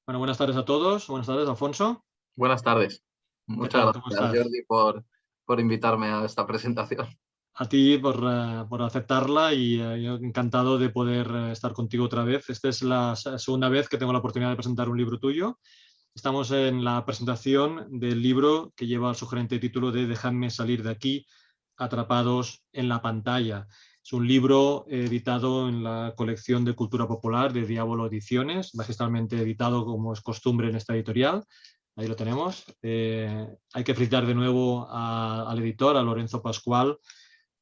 Bueno, buenas tardes a todos. Buenas tardes, Alfonso. Buenas tardes. ¿Qué Muchas tal? ¿Cómo gracias, estás? Jordi, por invitarme a esta presentación. A ti por aceptarla y yo encantado de poder estar contigo otra vez. Esta es la segunda vez que tengo la oportunidad de presentar un libro tuyo. Estamos en la presentación del libro que lleva el sugerente título de Dejadme salir de aquí, atrapados en la pantalla. Es un libro editado en la colección de cultura popular de Diablo Ediciones, magistralmente editado como es costumbre en esta editorial. Ahí lo tenemos. Hay que felicitar de nuevo al editor, a Lorenzo Pascual,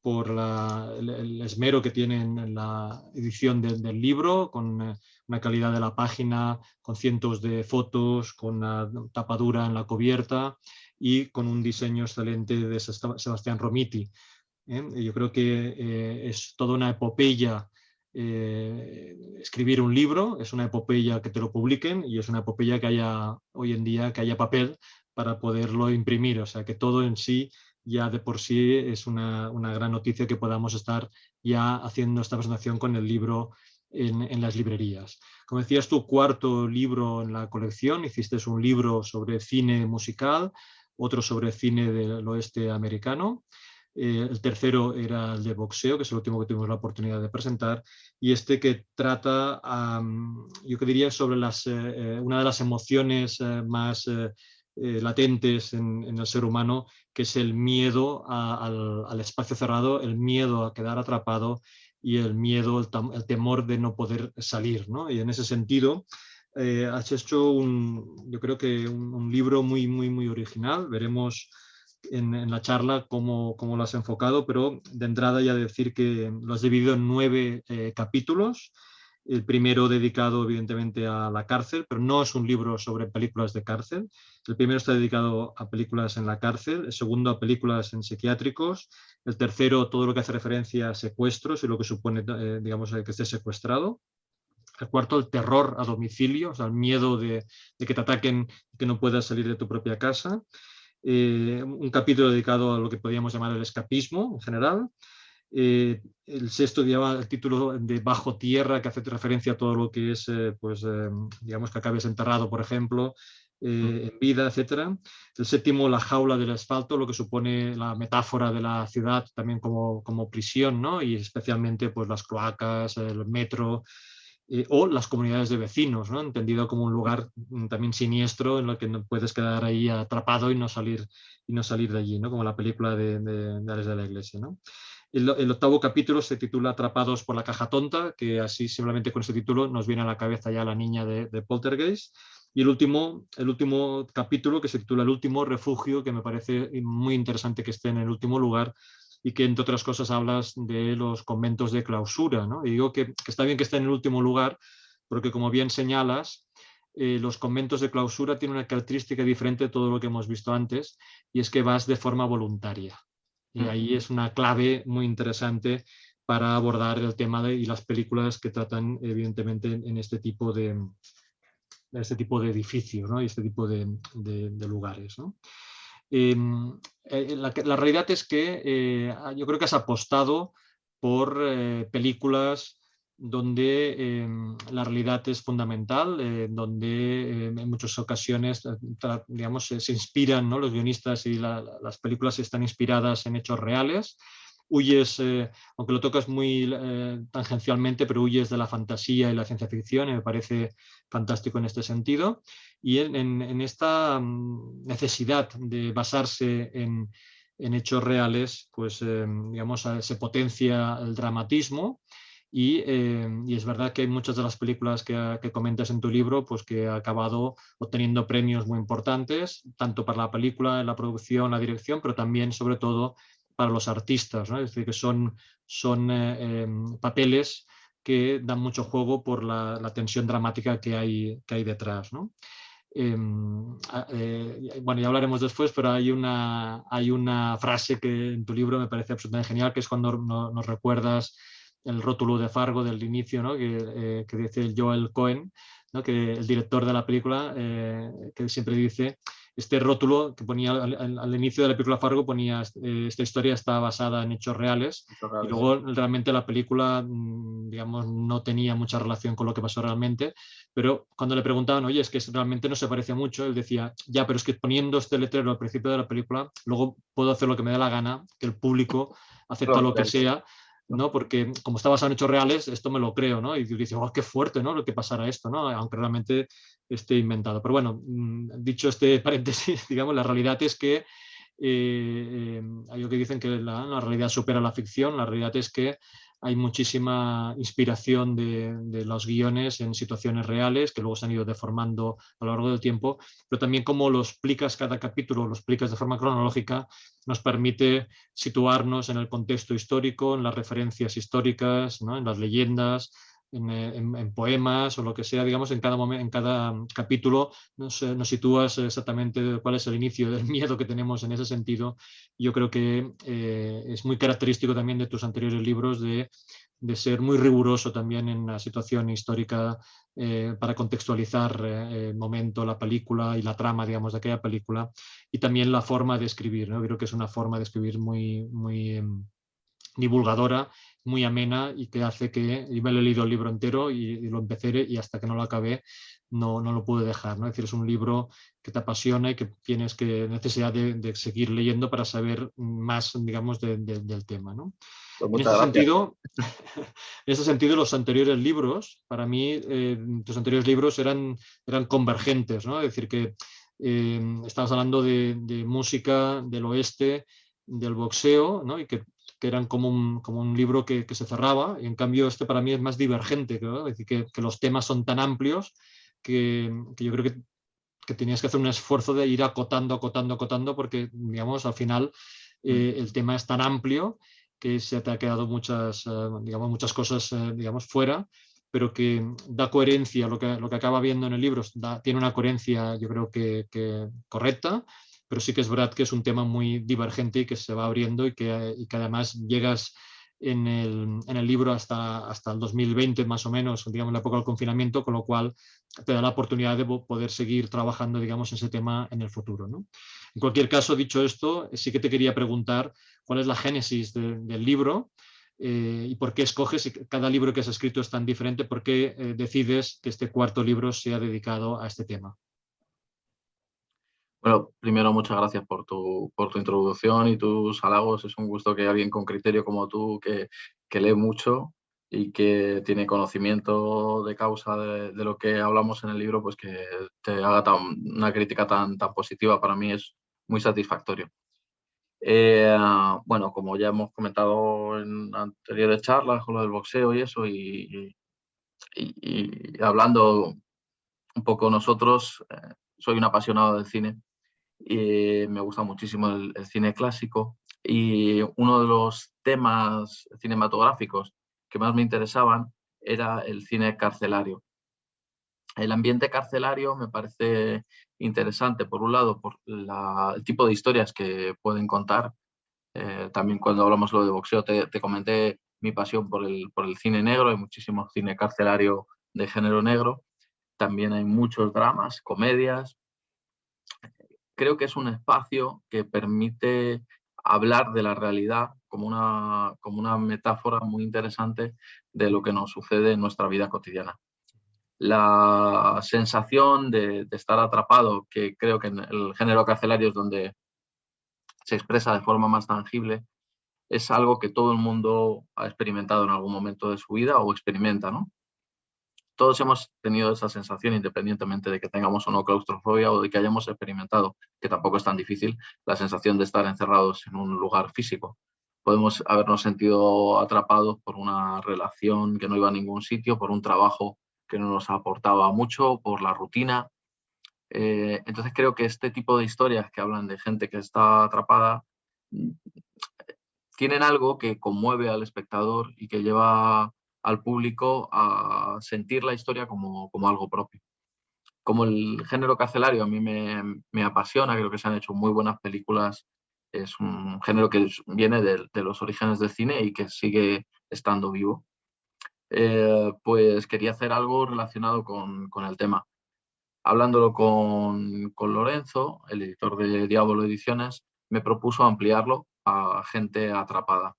por el esmero que tienen en la edición del libro, con una calidad de la página, con cientos de fotos, con una tapadura en la cubierta y con un diseño excelente de Sebastián Romiti. Yo creo que es toda una epopeya escribir un libro, es una epopeya que te lo publiquen y es una epopeya que haya hoy en día, que haya papel para poderlo imprimir. O sea, que todo en sí ya de por sí es una gran noticia que podamos estar ya haciendo esta presentación con el libro en las librerías. Como decías, tu cuarto libro en la colección, hiciste un libro sobre cine musical, otro sobre cine del oeste americano. El tercero era el de boxeo, que es el último que tuvimos la oportunidad de presentar, y este que trata, yo que diría, sobre una de las emociones más latentes en el ser humano, que es el miedo al espacio cerrado, el miedo a quedar atrapado y el miedo, el temor de no poder salir, ¿no? Y en ese sentido, has hecho yo creo que un libro muy, muy, muy original. Veremos en la charla cómo lo has enfocado, pero de entrada ya decir que lo has dividido en 9 capítulos. El primero dedicado evidentemente a la cárcel, pero no es un libro sobre películas de cárcel. El primero está dedicado a películas en la cárcel, el segundo a películas en psiquiátricos, el tercero todo lo que hace referencia a secuestros y lo que supone, digamos, que esté secuestrado. El cuarto, el terror a domicilio, o sea, el miedo de que te ataquen y que no puedas salir de tu propia casa. Un capítulo dedicado a lo que podríamos llamar el escapismo en general. El sexto lleva el título de Bajo Tierra, que hace referencia a todo lo que es, digamos, que acabes enterrado, por ejemplo, en vida, etcétera. El séptimo, La jaula del asfalto, lo que supone la metáfora de la ciudad también como prisión, ¿no? Y especialmente pues, las cloacas, el metro, o las comunidades de vecinos, ¿no? Entendido como un lugar también siniestro en el que no puedes quedar ahí atrapado y no salir de allí, ¿no? Como la película de Ales de la Iglesia, ¿no? El octavo capítulo se titula Atrapados por la caja tonta, que así simplemente con ese título nos viene a la cabeza ya la niña de Poltergeist. Y el último capítulo, que se titula El último refugio, que me parece muy interesante que esté en el último lugar y que, entre otras cosas, hablas de los conventos de clausura, ¿no? Y digo que está bien que esté en el último lugar, porque como bien señalas, los conventos de clausura tienen una característica diferente de todo lo que hemos visto antes, y es que vas de forma voluntaria. Y ahí es una clave muy interesante para abordar el tema y las películas que tratan, evidentemente, en este tipo de edificios, ¿no? Y este tipo de lugares, ¿no? La realidad es que yo creo que has apostado por películas donde la realidad es fundamental, donde en muchas ocasiones, digamos, se inspiran, ¿no? Los guionistas y las películas están inspiradas en hechos reales. Huyes, aunque lo tocas muy tangencialmente, pero huyes de la fantasía y la ciencia ficción, y me parece fantástico en este sentido. Y en esta necesidad de basarse en hechos reales, pues digamos, se potencia el dramatismo y es verdad que hay muchas de las películas que comentas en tu libro, pues que ha acabado obteniendo premios muy importantes, tanto para la película, la producción, la dirección, pero también, sobre todo, para los artistas, ¿no? Es decir, que son papeles que dan mucho juego por la tensión dramática que hay detrás, ¿no? Bueno, ya hablaremos después, pero hay una frase que en tu libro me parece absolutamente genial, que es cuando nos recuerdas el rótulo de Fargo del inicio, ¿no? que dice Joel Cohen, ¿no? Que el director de la película, que siempre dice este rótulo que ponía al inicio de la película Fargo, ponía esta historia está basada en hechos reales, y luego realmente la película, digamos, no tenía mucha relación con lo que pasó realmente, pero cuando le preguntaban, oye, es que realmente no se parece mucho, él decía, ya, pero es que poniendo este letrero al principio de la película, luego puedo hacer lo que me dé la gana, que el público acepta lo que sea, ¿no? Porque como está basado en hechos reales, esto me lo creo, ¿no? Y dice, oh, qué fuerte, ¿no? Lo que pasará esto, ¿no? Aunque realmente esté inventado. Pero bueno, dicho este paréntesis, digamos, la realidad es que hay lo que dicen que la realidad supera la ficción. La realidad es que hay muchísima inspiración de los guiones en situaciones reales que luego se han ido deformando a lo largo del tiempo, pero también como lo explicas cada capítulo, lo explicas de forma cronológica, nos permite situarnos en el contexto histórico, en las referencias históricas, ¿no? En las leyendas, en poemas o lo que sea, digamos, en cada capítulo nos sitúas exactamente cuál es el inicio del miedo que tenemos en ese sentido. Yo creo que es muy característico también de tus anteriores libros de ser muy riguroso también en la situación histórica para contextualizar el momento, la película y la trama, digamos, de aquella película, y también la forma de escribir, ¿no? Creo que es una forma de escribir muy divulgadora, muy amena, y que hace que yo me he leído el libro entero y lo empecé, y hasta que no lo acabé no lo pude dejar, ¿no? Es decir, es un libro que te apasiona y que tienes necesidad de seguir leyendo para saber más, digamos, del tema, ¿no? Pues En muchas ese gracias. sentido, en ese sentido, los anteriores libros, para mí, tus anteriores libros eran convergentes, ¿no? Es decir, que estabas hablando de música, del oeste, del boxeo, ¿no? Y que eran como un libro que se cerraba, y en cambio este para mí es más divergente, ¿no? Es decir, que los temas son tan amplios que yo creo que tenías que hacer un esfuerzo de ir acotando, acotando, acotando, porque, digamos, al final el tema es tan amplio que se te ha quedado digamos, muchas cosas, digamos, fuera, pero que da coherencia, lo que acaba viendo en el libro tiene una coherencia, yo creo que correcta, pero sí que es verdad que es un tema muy divergente y que se va abriendo, y que además llegas en el libro hasta el 2020 más o menos, digamos, la época del confinamiento, con lo cual te da la oportunidad de poder seguir trabajando, digamos, en ese tema en el futuro, ¿no? En cualquier caso, dicho esto, sí que te quería preguntar cuál es la génesis del libro, y por qué escoges, si cada libro que has escrito es tan diferente, por qué decides que este cuarto libro sea dedicado a este tema. Bueno, primero muchas gracias por tu introducción y tus halagos. Es un gusto que alguien con criterio como tú, que lee mucho y que tiene conocimiento de causa de lo que hablamos en el libro, pues que te haga una crítica tan positiva. Para mí es muy satisfactorio. Bueno, como ya hemos comentado en anteriores charlas con lo del boxeo y eso, y hablando un poco nosotros, soy un apasionado del cine y me gusta muchísimo el cine clásico, y uno de los temas cinematográficos que más me interesaban era el cine carcelario. El ambiente carcelario me parece interesante, por un lado, por el tipo de historias que pueden contar. También cuando hablamos lo de boxeo te comenté mi pasión por el cine negro. Hay muchísimo cine carcelario de género negro. También hay muchos dramas, comedias. Creo que es un espacio que permite hablar de la realidad como una metáfora muy interesante de lo que nos sucede en nuestra vida cotidiana. La sensación de estar atrapado, que creo que en el género carcelario es donde se expresa de forma más tangible, es algo que todo el mundo ha experimentado en algún momento de su vida o experimenta, ¿no? Todos hemos tenido esa sensación, independientemente de que tengamos o no claustrofobia o de que hayamos experimentado, que tampoco es tan difícil, la sensación de estar encerrados en un lugar físico. Podemos habernos sentido atrapados por una relación que no iba a ningún sitio, por un trabajo que no nos aportaba mucho, por la rutina. Entonces creo que este tipo de historias que hablan de gente que está atrapada tienen algo que conmueve al espectador y que lleva al público a sentir la historia como algo propio. Como el género carcelario a mí me apasiona, creo que se han hecho muy buenas películas. Es un género que viene de los orígenes del cine y que sigue estando vivo. Pues quería hacer algo relacionado con el tema. hablándolo con Lorenzo, el editor de Diablo Ediciones, me propuso ampliarlo a gente atrapada.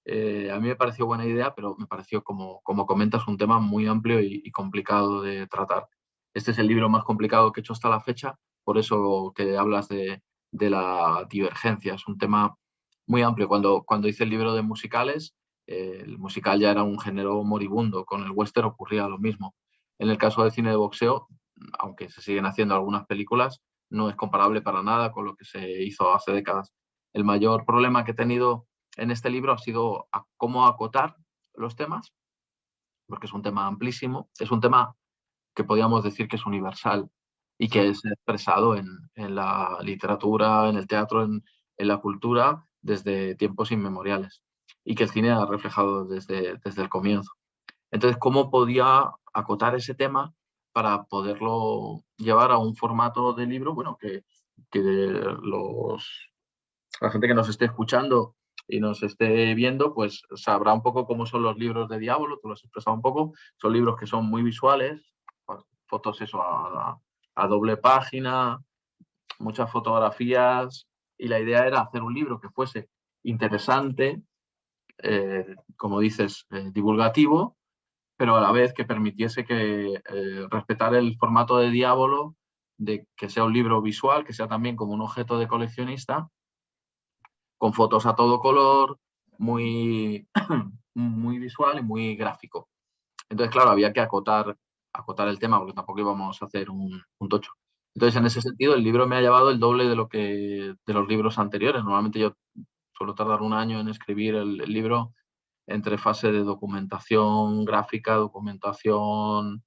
A mí me pareció buena idea, pero me pareció, como comentas, un tema muy amplio y complicado de tratar. Este es el libro más complicado que he hecho hasta la fecha, por eso que hablas de la divergencia. Es un tema muy amplio. Cuando hice el libro de musicales, el musical ya era un género moribundo, con el western ocurría lo mismo. En el caso del cine de boxeo, aunque se siguen haciendo algunas películas, no es comparable para nada con lo que se hizo hace décadas. El mayor problema que he tenido en este libro ha sido cómo acotar los temas, porque es un tema amplísimo, es un tema que podríamos decir que es universal y que Sí. es expresado en la literatura, en el teatro, en la cultura desde tiempos inmemoriales y que el cine ha reflejado desde el comienzo. Entonces, ¿cómo podía acotar ese tema para poderlo llevar a un formato de libro? Bueno, que la gente que nos esté escuchando y nos esté viendo, pues sabrá un poco cómo son los libros de Diablo, tú lo has expresado un poco, son libros que son muy visuales, fotos eso a doble página, muchas fotografías, y la idea era hacer un libro que fuese interesante, como dices, divulgativo, pero a la vez que permitiese que respetar el formato de Diablo, de que sea un libro visual, que sea también como un objeto de coleccionista, con fotos a todo color, muy, muy visual y muy gráfico. Entonces, claro, había que acotar el tema porque tampoco íbamos a hacer un tocho. Entonces, en Claro. ese sentido, el libro me ha llevado el doble de los libros anteriores. Normalmente yo suelo tardar un año en escribir el libro entre fase de documentación gráfica, documentación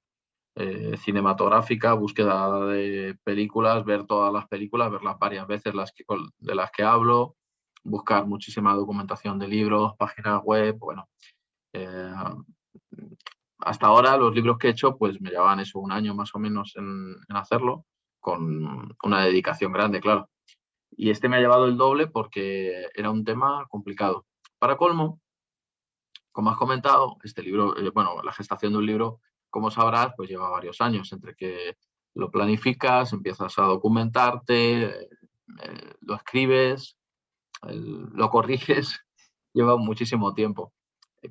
cinematográfica, búsqueda de películas, ver todas las películas, verlas varias veces de las que hablo, buscar muchísima documentación de libros, páginas web, bueno. Eh, Hasta ahora los libros que he hecho pues me llevaban eso un año más o menos en hacerlo, con una dedicación grande, claro. Y este me ha llevado el doble porque era un tema complicado. Para colmo, como has comentado, este libro, bueno, la gestación de un libro, como sabrás, pues lleva varios años entre que lo planificas, empiezas a documentarte, lo escribes, lo corriges, lleva muchísimo tiempo.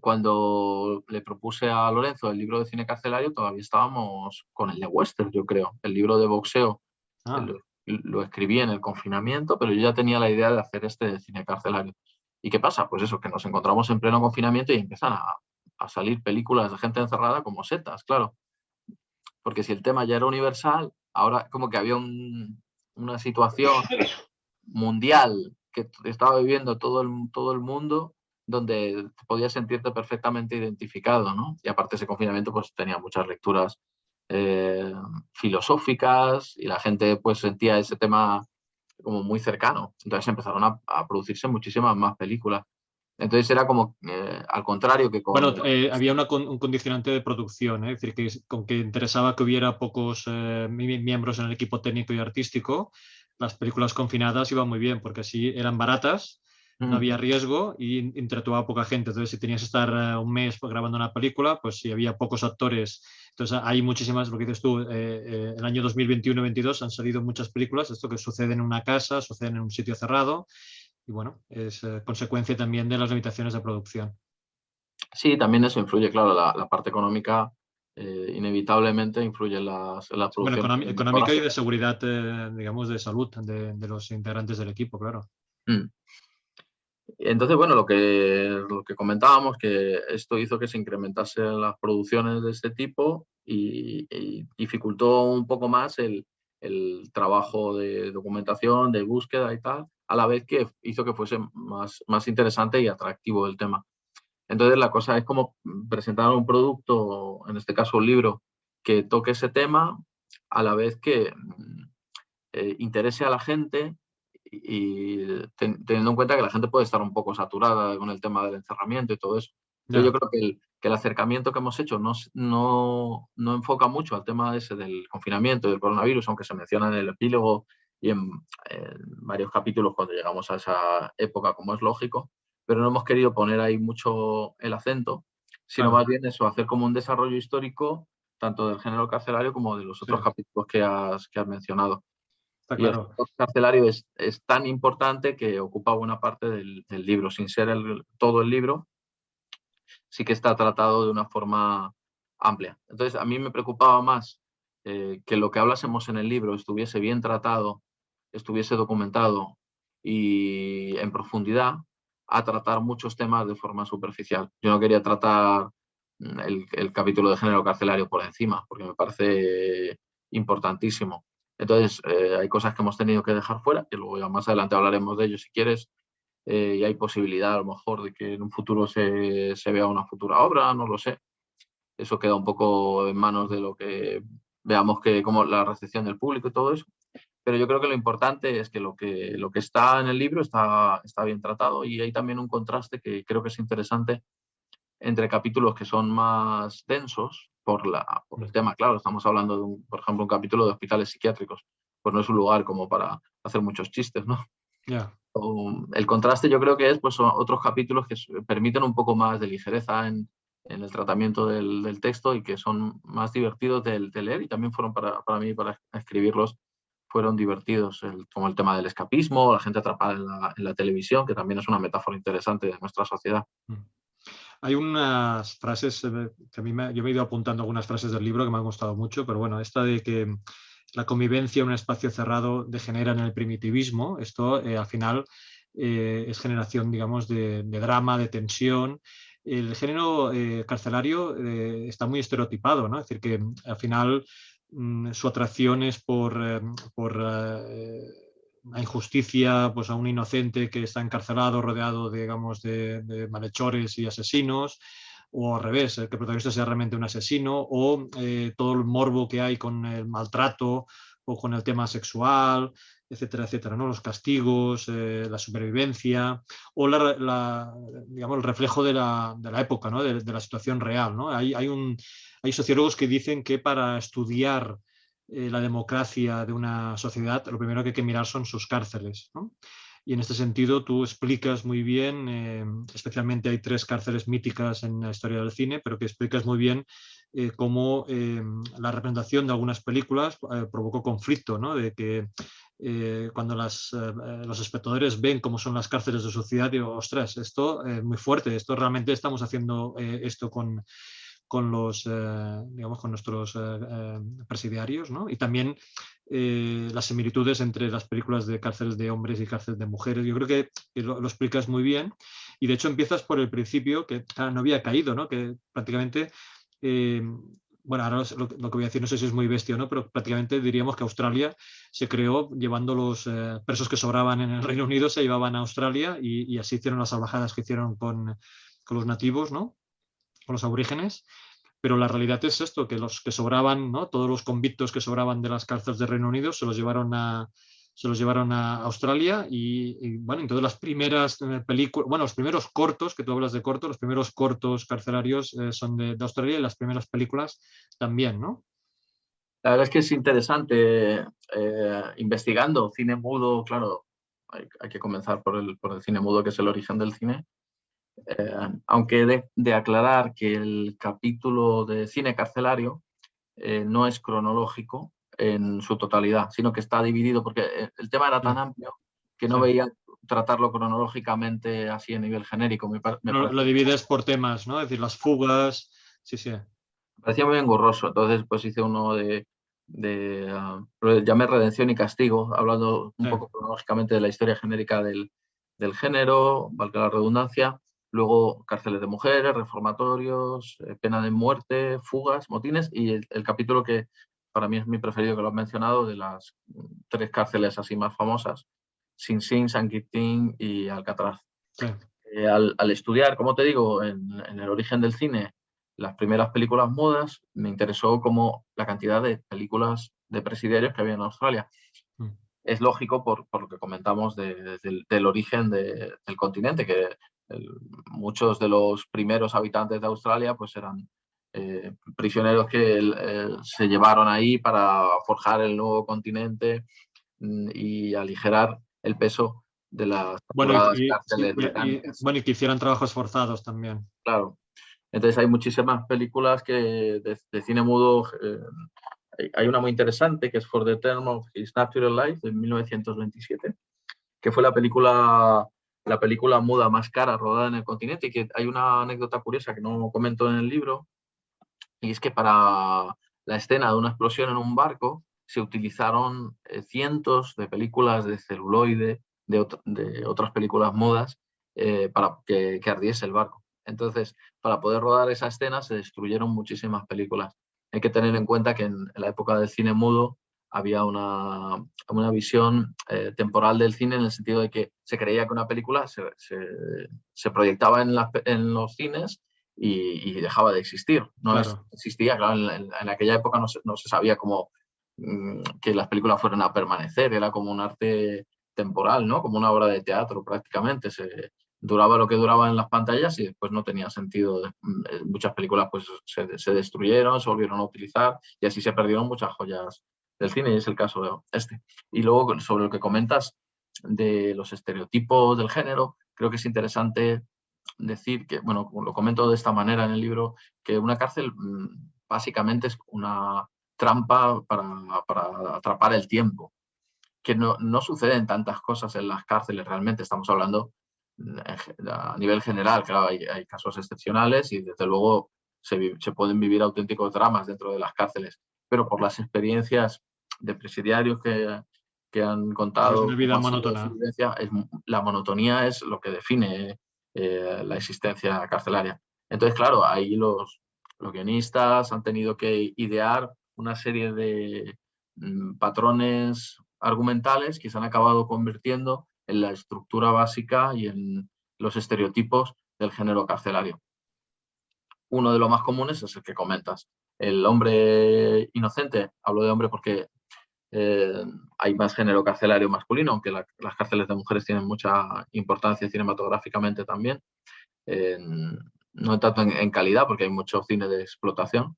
Cuando le propuse a Lorenzo el libro de cine carcelario, todavía estábamos con el de western, yo creo. El libro de boxeo Ah, lo escribí en el confinamiento, pero yo ya tenía la idea de hacer este de cine carcelario. ¿Y qué pasa? Pues eso, que nos encontramos en pleno confinamiento y empiezan a salir películas de gente encerrada como setas, claro. Porque si el tema ya era universal, ahora como que había una situación mundial que estaba viviendo todo el mundo, donde podías sentirte perfectamente identificado, ¿no? Y aparte ese confinamiento pues tenía muchas lecturas eh, filosóficas y la gente pues sentía ese tema como muy cercano. Entonces empezaron a producirse muchísimas más películas. Entonces era como, al contrario que bueno, con... había un condicionante de producción, es decir, que con que interesaba que hubiera pocos miembros en el equipo técnico y artístico, las películas confinadas iban muy bien, porque así eran baratas, no Mm, había riesgo y interactuaba poca gente. Entonces, si tenías que estar un mes grabando una película, pues si había pocos actores. Entonces, hay muchísimas, lo que dices tú, el año 2021-22 han salido muchas películas, esto que sucede en una casa, sucede en un sitio cerrado, y bueno, es consecuencia también de las limitaciones de producción. sí, también eso influye, claro, la parte económica inevitablemente influye en las Bueno, producciones económica y de cinematográficas. seguridad, digamos, de salud de los integrantes del equipo, claro. Mm. Entonces, bueno, lo que comentábamos, que esto hizo que se incrementasen las producciones de este tipo y dificultó un poco más el trabajo de documentación, de búsqueda y tal, a la vez que hizo que fuese más interesante y atractivo el tema. Entonces, la cosa es como presentar un producto, en este caso un libro, que toque ese tema, a la vez que interese a la gente y teniendo en cuenta que la gente puede estar un poco saturada con el tema del encerramiento y todo eso. Entonces Ya, yo creo que el acercamiento que hemos hecho no enfoca mucho al tema ese del confinamiento y del coronavirus, aunque se menciona en el epílogo y en varios capítulos cuando llegamos a esa época, como es lógico, pero no hemos querido poner ahí mucho el acento, sino claro. más bien eso, hacer como un desarrollo histórico tanto del género carcelario como de los otros Sí, capítulos que has mencionado. está Y el claro. género carcelario es tan importante que ocupa buena parte del libro, sin ser todo el libro, sí que está tratado de una forma amplia. Entonces, a mí me preocupaba más que lo que hablásemos en el libro estuviese bien tratado, estuviese documentado y en profundidad, a tratar muchos temas de forma superficial. Yo no quería tratar el capítulo de género carcelario por encima, porque me parece importantísimo. Entonces, hay cosas que hemos tenido que dejar fuera, y luego ya más adelante hablaremos de ello si quieres, y hay posibilidad a lo mejor de que en un futuro se vea una futura obra, no lo sé. Eso queda un poco en manos de lo que veamos, que como la recepción del público y todo eso. Pero yo creo que lo importante es que lo que está en el libro está bien tratado, y hay también un contraste que creo que es interesante entre capítulos que son más densos por el tema, claro, estamos hablando de, por ejemplo, un capítulo de hospitales psiquiátricos, pues no es un lugar como para hacer muchos chistes, ¿no? Ya. El contraste yo creo que es, pues, otros capítulos que permiten un poco más de ligereza en el tratamiento del texto, y que son más divertidos de leer, y también fueron para mí, para escribirlos, fueron divertidos, como el tema del escapismo, la gente atrapada en la televisión, que también es una metáfora interesante de nuestra sociedad. Mm. Hay unas frases que a mí yo me he ido apuntando algunas frases del libro que me han gustado mucho, pero bueno, esta de que la convivencia en un espacio cerrado degenera en el primitivismo, esto al final es generación, digamos, de drama, de tensión. El género carcelario está muy estereotipado, ¿no? Es decir, que al final su atracción es por la injusticia, pues a un inocente que está encarcelado, rodeado, digamos, de malhechores y asesinos, o al revés, que el protagonista sea realmente un asesino, o todo el morbo que hay con el maltrato o con el tema sexual, etcétera, etcétera, ¿no? Los castigos, la supervivencia, o digamos, el reflejo de la época, ¿no? de la situación real, ¿no? Hay sociólogos que dicen que para estudiar la democracia de una sociedad, lo primero que hay que mirar son sus cárceles, ¿no? Y en este sentido tú explicas muy bien, especialmente hay 3 cárceles míticas en la historia del cine, pero que explicas muy bien cómo la representación de algunas películas provocó conflicto, ¿no? De que cuando los espectadores ven cómo son las cárceles de su ciudad, digo, ostras, esto es muy fuerte, esto realmente estamos haciendo esto con los, digamos, con nuestros presidiarios, ¿no? Y también las similitudes entre las películas de cárceles de hombres y cárceles de mujeres. Yo creo que lo explicas muy bien, y de hecho empiezas por el principio, que no había caído, ¿no? Que prácticamente, eh, bueno, ahora lo que voy a decir no sé si es muy bestia o no, pero prácticamente diríamos que Australia se creó llevando los presos que sobraban en el Reino Unido, se llevaban a Australia, y así hicieron las salvajadas que hicieron con los nativos, ¿no? Con los aborígenes, pero la realidad es esto, que los que sobraban, ¿no? Todos los convictos que sobraban de las cárceles de Reino Unido se los llevaron a Australia, y bueno, entonces las primeras películas, bueno, los primeros cortos, que tú hablas de cortos, los primeros cortos carcelarios son de Australia, y las primeras películas también, ¿no? La verdad es que es interesante, investigando cine mudo, claro, hay que comenzar por el cine mudo, que es el origen del cine. Aunque de aclarar que el capítulo de cine carcelario no es cronológico en su totalidad, sino que está dividido, porque el tema era Sí, tan amplio que no sí. veía tratarlo cronológicamente así a nivel genérico. Me Lo divides por temas, ¿no? Es decir, las fugas, sí, sí. parecía muy engorroso. Entonces, pues hice uno de lo llamé Redención y Castigo, hablando un Sí. poco cronológicamente de la historia genérica del género, valga la redundancia. Luego, cárceles de mujeres, reformatorios, pena de muerte, fugas, motines, y el capítulo que para mí es mi preferido, que lo has mencionado, de las 3 cárceles así más famosas: Sing Sing, San Quintín y Alcatraz. Sí. Al estudiar, como te digo, en el origen del cine, las primeras películas mudas, me interesó como la cantidad de películas de presidiarios que había en Australia. Mm. Es lógico por lo que comentamos del origen del continente, que muchos de los primeros habitantes de Australia pues eran prisioneros que se llevaron ahí para forjar el nuevo continente, y aligerar el peso de las Bueno, saturadas cárceles sí, británicas. bueno, y que hicieran trabajos forzados también. Claro. Entonces hay muchísimas películas de cine mudo. Hay una muy interesante que es For the Term of His Natural Life de 1927, que fue la película muda más cara rodada en el continente, y que hay una anécdota curiosa que no comento en el libro, y es que para la escena de una explosión en un barco se utilizaron cientos de películas de celuloide, de otras películas mudas, para que ardiese el barco. Entonces, para poder rodar esa escena se destruyeron muchísimas películas. Hay que tener en cuenta que en la época del cine mudo había una visión temporal del cine, en el sentido de que se creía que una película se proyectaba en los cines y dejaba de existir. Claro, Existía, claro, en aquella época no se sabía cómo que las películas fueran a permanecer, era como un arte temporal, ¿no? Como una obra de teatro prácticamente. Duraba lo que duraba en las pantallas y después no tenía sentido. Muchas películas pues se destruyeron, se volvieron a utilizar y así se perdieron muchas joyas del cine, y es el caso de este. Y luego, sobre lo que comentas de los estereotipos del género, creo que es interesante decir que, bueno, lo comento de esta manera en el libro, que una cárcel básicamente es una trampa para atrapar el tiempo, que no suceden tantas cosas en las cárceles realmente. Estamos hablando a nivel general. Claro, hay casos excepcionales y desde luego se pueden vivir auténticos dramas dentro de las cárceles, pero por las experiencias de presidiarios que han es una contado cómo vida ha sido su monótona. vivencia, la monotonía es lo que define la existencia carcelaria. Entonces, claro, ahí los guionistas han tenido que idear una serie de patrones argumentales que se han acabado convirtiendo en la estructura básica y en los estereotipos del género carcelario. Uno de los más comunes es el que comentas. El hombre inocente, hablo de hombre porque hay más género carcelario masculino, aunque las cárceles de mujeres tienen mucha importancia cinematográficamente también. No tanto en calidad, porque hay mucho cine de explotación.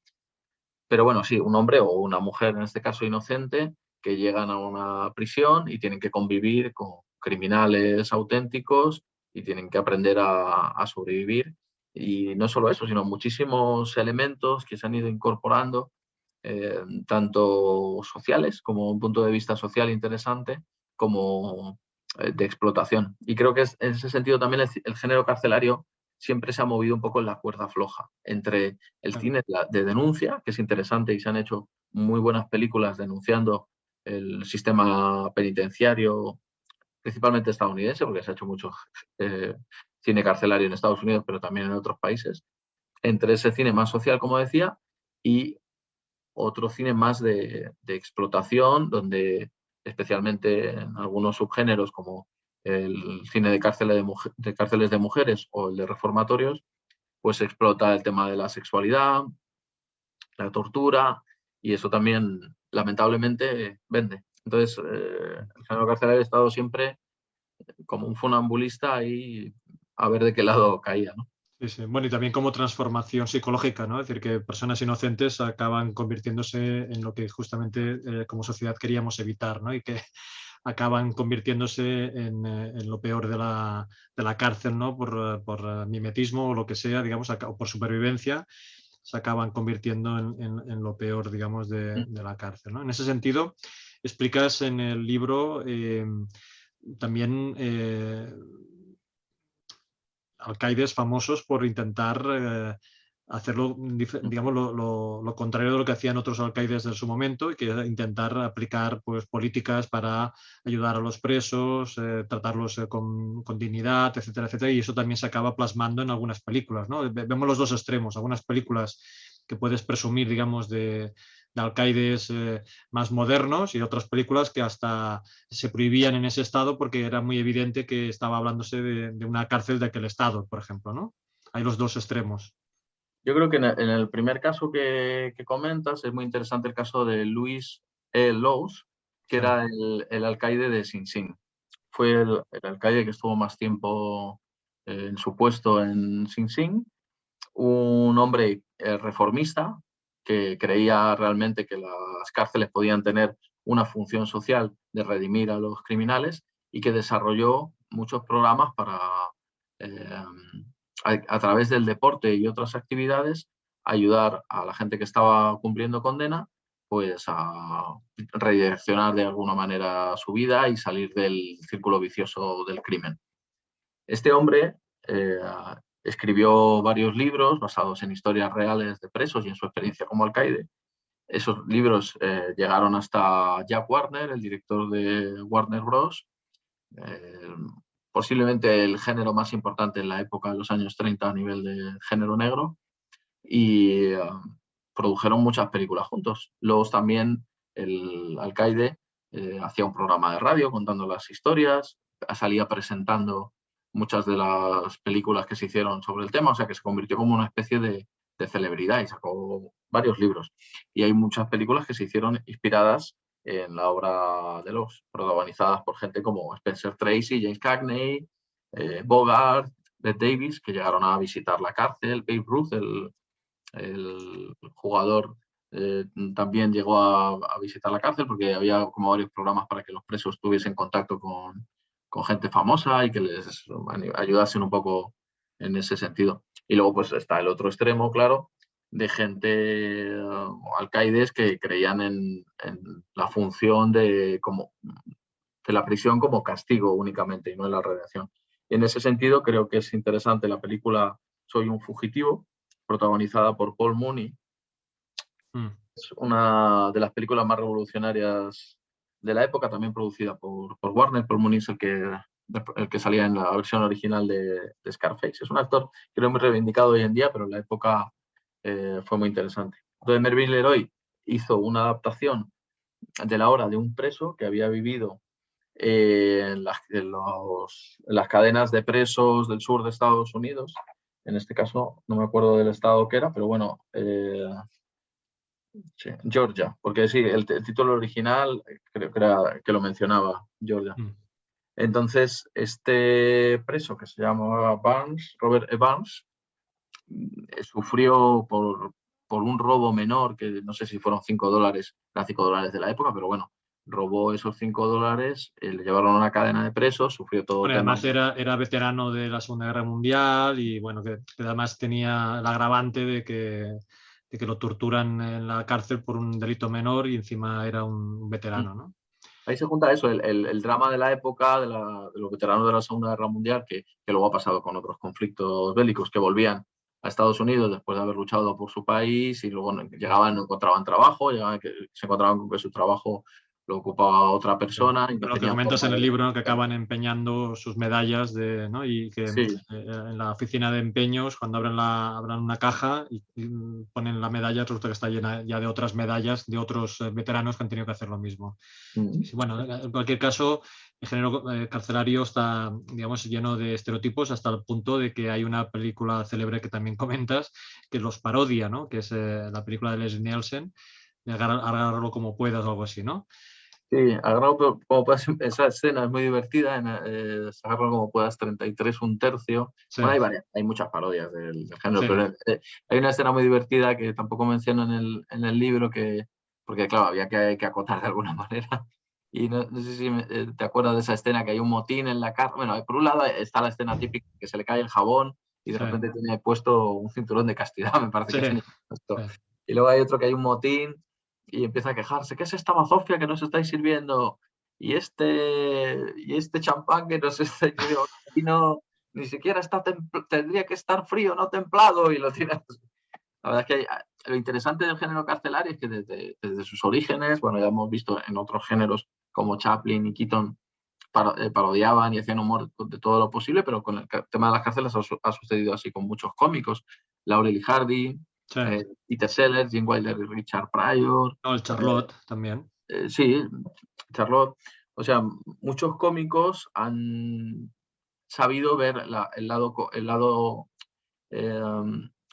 Pero bueno, sí, un hombre o una mujer, en este caso inocente, que llegan a una prisión y tienen que convivir con criminales auténticos y tienen que aprender a sobrevivir. Y no solo eso, sino muchísimos elementos que se han ido incorporando, tanto sociales, como un punto de vista social interesante, como de explotación. Y creo que en ese sentido también el género carcelario siempre se ha movido un poco en la cuerda floja entre el Claro. cine de denuncia, que es interesante y se han hecho muy buenas películas denunciando el sistema penitenciario, principalmente estadounidense, porque se ha hecho mucho cine carcelario en Estados Unidos, pero también en otros países, entre ese cine más social, como decía, y otro cine más de explotación, donde especialmente en algunos subgéneros como el cine de cárceles de mujeres o el de reformatorios, pues se explota el tema de la sexualidad, la tortura, y eso también lamentablemente vende. Entonces, el género carcelario ha estado siempre como un funambulista ahí a ver de qué lado caía, ¿no? Sí, sí. Bueno, y también como transformación psicológica, ¿no? Es decir, que personas inocentes acaban convirtiéndose en lo que justamente como sociedad queríamos evitar, ¿no? Y que acaban convirtiéndose en lo peor de la cárcel, ¿no? Por mimetismo o lo que sea, digamos, o por supervivencia, se acaban convirtiendo en lo peor, digamos, de la cárcel, ¿no? En ese sentido, explicas en el libro también alcaides famosos por intentar hacerlo, digamos, lo contrario de lo que hacían otros alcaides de su momento, y que era intentar aplicar pues, políticas para ayudar a los presos, tratarlos con dignidad, etcétera, etcétera, y eso también se acaba plasmando en algunas películas, ¿no? Vemos los dos extremos, algunas películas que puedes presumir, digamos, de alcaides más modernos, y otras películas que hasta se prohibían en ese estado porque era muy evidente que estaba hablándose de una cárcel de aquel estado, por ejemplo, ¿no? Hay los dos extremos. Yo creo que en el primer caso que comentas es muy interesante el caso de Louis E. Lowes, que Sí. era el alcaide de Sing Sing. Fue el alcaide que estuvo más tiempo en su puesto en Sing Sing, un hombre reformista que creía realmente que las cárceles podían tener una función social de redimir a los criminales, y que desarrolló muchos programas para eh, a través del deporte y otras actividades, ayudar a la gente que estaba cumpliendo condena pues a redireccionar de alguna manera su vida y salir del círculo vicioso del crimen. Este hombre escribió varios libros basados en historias reales de presos y en su experiencia como alcaide. Esos libros llegaron hasta Jack Warner, el director de Warner Bros., eh, posiblemente el género más importante en la época de los años 30 a nivel de género negro, y produjeron muchas películas juntos. Luego también el alcaide hacía un programa de radio contando las historias, salía presentando muchas de las películas que se hicieron sobre el tema, o sea que se convirtió como una especie de celebridad y sacó varios libros. Y hay muchas películas que se hicieron inspiradas en la obra de los, protagonizadas por gente como Spencer Tracy, James Cagney, Bogart, Bette Davis, que llegaron a visitar la cárcel, Babe Ruth, el jugador, también llegó a visitar la cárcel porque había como varios programas para que los presos tuviesen contacto con gente famosa y que les ayudasen un poco en ese sentido. Y luego pues está el otro extremo, claro, de gente, alcaides, que creían en la función de la prisión como castigo únicamente y no en la redención. Y en ese sentido creo que es interesante la película Soy un fugitivo, protagonizada por Paul Mooney. Es una de las películas más revolucionarias de la época, también producida por Warner. Paul Mooney es el que salía en la versión original de Scarface. Es un actor que no es muy reivindicado hoy en día, pero en la época fue muy interesante. Entonces Mervyn LeRoy hizo una adaptación de la obra de un preso que había vivido en las cadenas de presos del sur de Estados Unidos. En este caso no me acuerdo del estado que era, pero bueno, sí, Georgia, porque sí, el título original creo que era que lo mencionaba, Georgia. Entonces, este preso que se llamaba Barnes, Robert E. Barnes, sufrió por un robo menor, que no sé si fueron $5, eran $5 de la época, pero bueno, robó esos $5, le llevaron a una cadena de presos, sufrió todo Bueno, temas. además era veterano de la Segunda Guerra Mundial y bueno, que además tenía el agravante de que lo torturan en la cárcel por un delito menor y encima era un veterano, ¿no? Ahí se junta eso, el drama de la época, de los veteranos de la Segunda Guerra Mundial, que luego ha pasado con otros conflictos bélicos, que volvían a Estados Unidos después de haber luchado por su país y luego llegaban, no encontraban trabajo, se encontraban con que su trabajo lo ocupaba otra persona y no Lo que tenían comentas forma en el de... libro, ¿no? Que acaban empeñando sus medallas ¿no? Y que Sí. en la oficina de empeños, cuando abran una caja y ponen la medalla, resulta que está llena ya de otras medallas de otros veteranos que han tenido que hacer lo mismo. Sí, bueno, en cualquier caso, el género carcelario está, digamos, lleno de estereotipos hasta el punto de que hay una película célebre que también comentas que los parodia, ¿no? Que es la película de Leslie Nielsen, de Agárralo como puedas o algo así, ¿no? Sí, agarrarlo como puedas, esa escena es muy divertida, sacarlo como puedas, 33 un tercio. Sí, Bueno, hay muchas parodias del género, sí. pero hay una escena muy divertida que tampoco menciono en el libro, porque claro, había que acotar de alguna manera. Y no sé si te acuerdas de esa escena, que hay un motín en la casa. Bueno, por un lado está la escena típica que se le cae el jabón y de Sí, repente tiene puesto un cinturón de castidad, me parece sí, que tiene sí. puesto. Y luego hay otro que hay un motín y empieza a quejarse, ¿qué es esta bazofia que nos estáis sirviendo? Y este champán que nos estáis sirviendo, y no, ni siquiera tendría que estar frío, no templado, y lo tiras. La verdad es que lo interesante del género carcelario es que desde sus orígenes, bueno, ya hemos visto en otros géneros como Chaplin y Keaton parodiaban y hacían humor de todo lo posible, pero con el tema de las cárceles ha sucedido así con muchos cómicos. Laurel y Hardy, Sí. Peter Sellers, Gene Wilder y Richard Pryor. No, el Charlotte también. Sí, Charlotte. O sea, muchos cómicos han sabido ver el lado eh,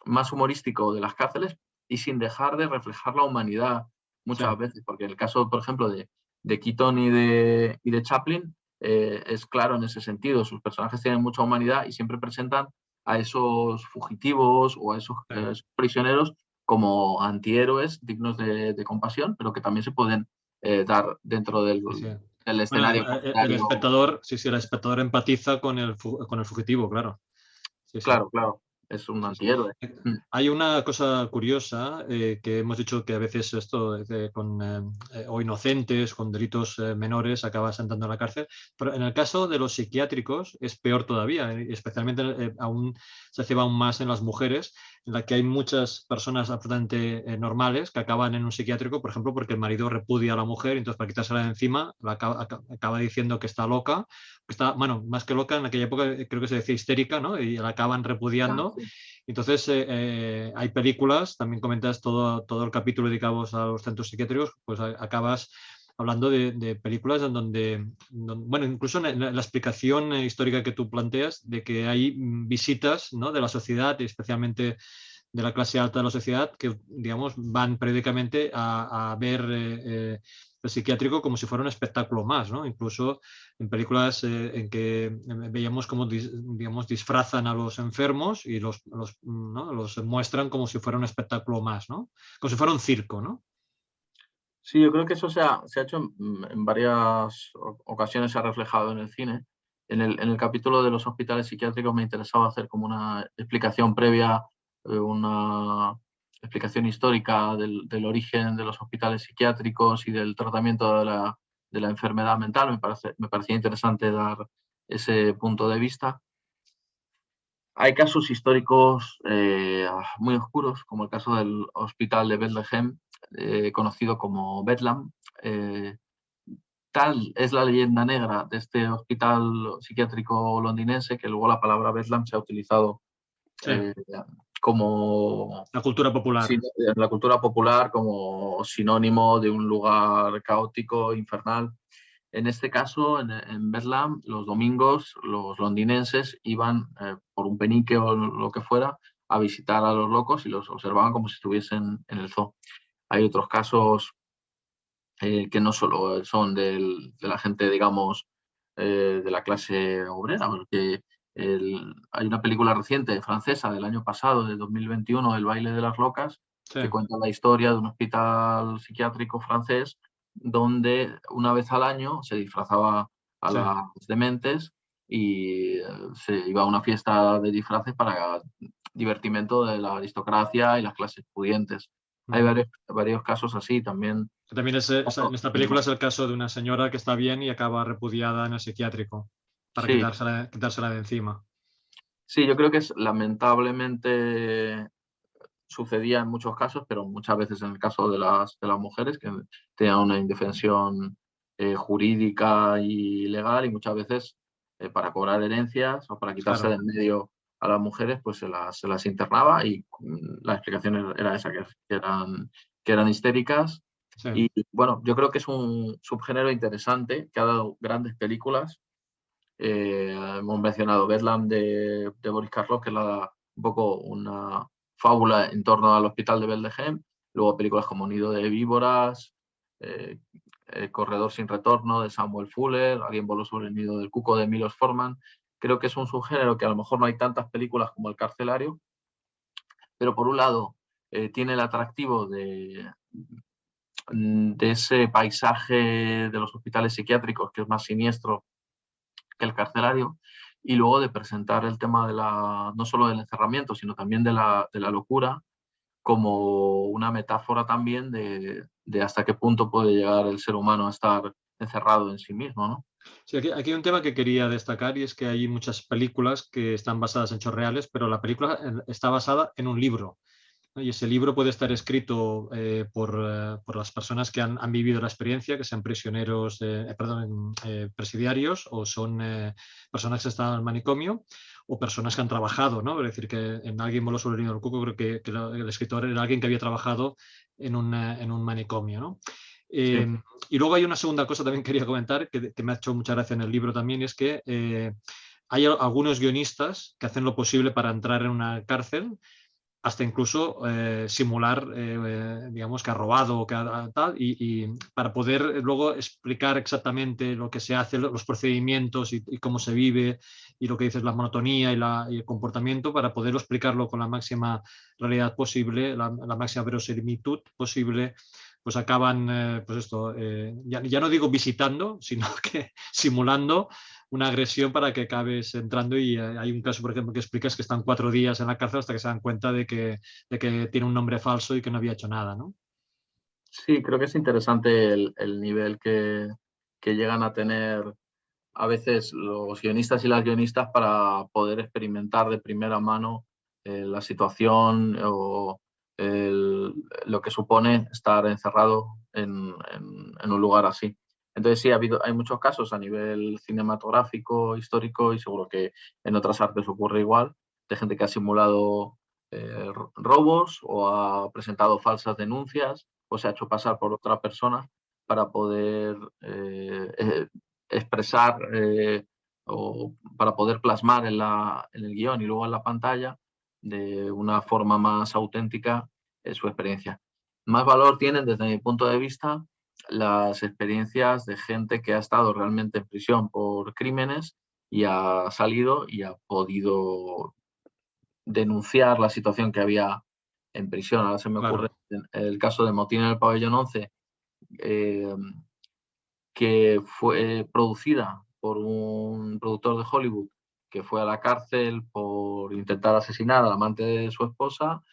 más humorístico de las cárceles y sin dejar de reflejar la humanidad Sí, muchas veces, porque el caso, por ejemplo, de Keaton y de Chaplin es claro en ese sentido. Sus personajes tienen mucha humanidad y siempre presentan a esos fugitivos o a esos prisioneros como antihéroes dignos de compasión, pero que también se pueden dar dentro del, sí, sí. del Bueno, escenario el carcelario. espectador, sí, sí, el espectador empatiza con el fugitivo, claro. Sí, sí. Claro, claro, es un Sí, sí. antihéroe. Mm. Hay una cosa curiosa que hemos dicho que a veces esto o inocentes, con delitos menores, acaba sentando en la cárcel, pero en el caso de los psiquiátricos es peor todavía, especialmente aún se ceba aún más en las mujeres, en la que hay muchas personas absolutamente normales que acaban en un psiquiátrico, por ejemplo, porque el marido repudia a la mujer, y entonces para quitársela de encima acaba diciendo que está loca, que está, bueno, más que loca, en aquella época creo que se decía histérica, ¿no? Y la acaban Ya, repudiando. sí. Entonces, hay películas, también comentas todo el capítulo dedicado a los centros psiquiátricos, pues acabas hablando de películas en donde, bueno, incluso en la explicación histórica que tú planteas, de que hay visitas, ¿no?, de la sociedad, especialmente de la clase alta de la sociedad, que, digamos, van periódicamente a ver el psiquiátrico como si fuera un espectáculo más, ¿no? Incluso en películas en que veíamos cómo digamos, disfrazan a los enfermos y ¿no?, los muestran como si fuera un espectáculo más, ¿no? Como si fuera un circo, ¿no? Sí, yo creo que eso se ha hecho en varias ocasiones, se ha reflejado en el cine. En el capítulo de los hospitales psiquiátricos me interesaba hacer como una explicación previa, una explicación histórica del origen de los hospitales psiquiátricos y del tratamiento de la enfermedad mental. Me parecía interesante dar ese punto de vista. Hay casos históricos muy oscuros, como el caso del hospital de Bethlehem, conocido como Bedlam. Eh, Tal es la leyenda negra de este hospital psiquiátrico londinense, que luego la palabra Bedlam se ha utilizado Sí, eh, como la cultura popular. en la cultura popular como sinónimo de un lugar caótico, infernal. En este caso, en Bedlam, los domingos los londinenses iban por un penique o lo que fuera a visitar a los locos y los observaban como si estuviesen en el zoo. Hay otros casos que no solo son de la gente, digamos, de la clase obrera, porque hay una película reciente francesa del año pasado, de 2021, El baile de las locas, Sí, que cuenta la historia de un hospital psiquiátrico francés donde una vez al año se disfrazaba a sí. las dementes y se iba a una fiesta de disfraces para divertimento de la aristocracia y las clases pudientes. Hay Ujú. varios casos así también. También en esta película es el caso de una señora que está bien y acaba repudiada en el psiquiátrico para Sí, quitársela de encima. sí, yo creo que lamentablemente sucedía en muchos casos, pero muchas veces en el caso de las mujeres que tenían una indefensión jurídica y legal, y muchas veces para cobrar herencias o para quitarse de Claro, en medio a las mujeres, pues se las internaba y la explicación era esa, que eran histéricas. sí. Y bueno, yo creo que es un subgénero interesante que ha dado grandes películas. Hemos mencionado Bedlam de Boris Karloff, que es un poco una fábula en torno al hospital de Bethlehem. Luego películas como Nido de víboras, eh, Corredor sin retorno de Samuel Fuller, Alguien voló sobre el nido del cuco de Milos Forman. Creo que es un subgénero que a lo mejor no hay tantas películas como El carcelario, pero por un lado tiene el atractivo de ese paisaje de los hospitales psiquiátricos, que es más siniestro que el carcelario, y luego de presentar el tema no solo del encerramiento, sino también de la locura, como una metáfora también de hasta qué punto puede llegar el ser humano a estar encerrado en sí mismo, ¿no? Sí, aquí hay un tema que quería destacar, y es que hay muchas películas que están basadas en hechos reales, pero la película está basada en un libro, ¿no? Y ese libro puede estar escrito por las personas que han vivido la experiencia, que sean prisioneros, perdón, presidiarios, o son personas que están en el manicomio, o personas que han trabajado, ¿no? Es decir, que en Alguien voló sobre el nido del cuco, creo que el escritor era alguien que había trabajado en un manicomio, ¿no? Sí, Y luego hay una segunda cosa también que quería comentar, que me ha hecho mucha gracia en el libro también, y es que hay algunos guionistas que hacen lo posible para entrar en una cárcel, hasta incluso simular, digamos, que ha robado o que ha tal, y para poder luego explicar exactamente lo que se hace, los procedimientos y cómo se vive, y lo que dices, la monotonía y el comportamiento, para poderlo explicarlo con la máxima realidad posible, la máxima verosimilitud posible, pues acaban, pues esto, ya no digo visitando, sino que simulando una agresión para que acabes entrando y hay un caso, por ejemplo, que explicas que están 4 días en la cárcel hasta que se dan cuenta de que tiene un nombre falso y que no había hecho nada, ¿no? Sí, creo que es interesante el nivel que llegan a tener a veces los guionistas y las guionistas para poder experimentar de primera mano la situación o lo que supone estar encerrado en un lugar así. Entonces sí, hay muchos casos a nivel cinematográfico, histórico y seguro que en otras artes ocurre igual, de gente que ha simulado robos o ha presentado falsas denuncias o se ha hecho pasar por otra persona para poder expresar o para poder plasmar en el guión y luego en la pantalla de una forma más auténtica su experiencia. Más valor tienen desde mi punto de vista las experiencias de gente que ha estado realmente en prisión por crímenes y ha salido y ha podido denunciar la situación que había en prisión. Ahora se me ocurre Claro. el caso de Motín en el Pabellón 11, eh, que fue producida por un productor de Hollywood que fue a la cárcel por intentar asesinar al amante de su esposa.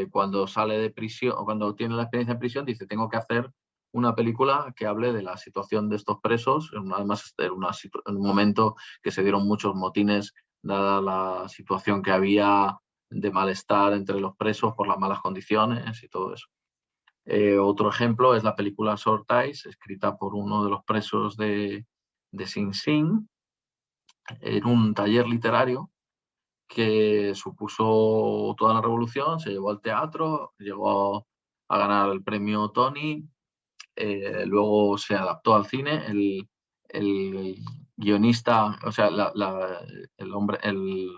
Cuando sale de prisión, o cuando tiene la experiencia en prisión, dice, tengo que hacer una película que hable de la situación de estos presos, además en un momento que se dieron muchos motines, dada la situación que había de malestar entre los presos por las malas condiciones y todo eso. Otro ejemplo es la película Short Ties, escrita por uno de los presos de Sing Sing, en un taller literario que supuso toda la revolución, se llevó al teatro, llegó a ganar el premio Tony, luego se adaptó al cine, el guionista, o sea, el hombre, El